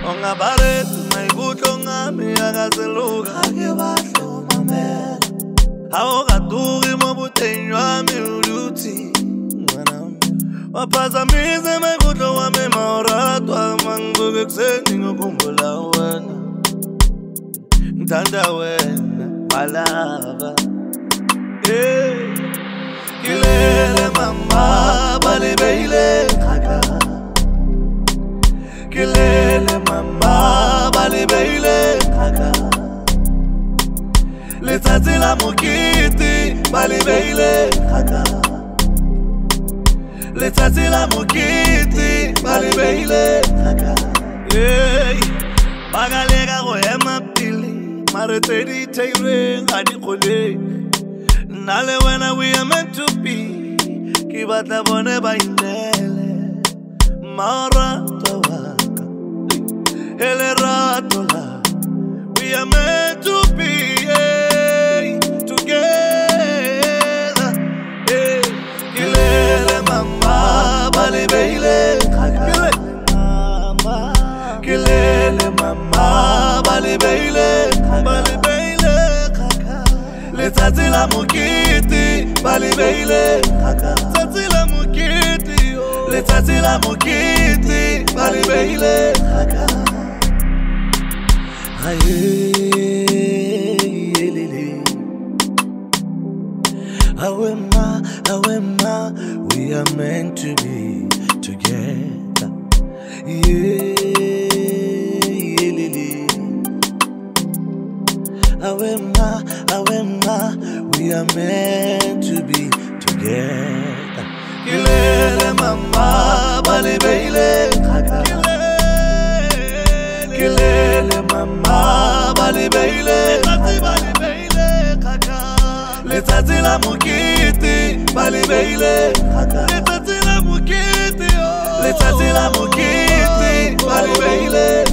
Ongabare maikutlo ngami akaseluka ake bahle mamela awukaduri mobuthenyi wami uduthi waphazamisa maikutlo wami mawuradwa mangivuke ekuseni ngikhumbula wena ngithanda wena balava kilele mama balibeyile khaka kilele mama balibeyile khaka letsatsi la mokete balibeyile khaka letsatsi la mokete balibeyile khaka bakaleka go ema pele mare tse di theilweng ga di kgole nna le wena we are meant to be ke batla bone ba inele marato waka ele rato la we are meant to be together kilele mama balibeyile kilele mama balibeyile letsatsi la mokete balibeyile letsatsi la mokete letsatsi la mokete balibeyile awema we are meant to be together awema we are meant to be together kilele mama balibeyile kilele mama balibeyile letsatsi la mokete balibeyile letsatsi la mokete balibeyile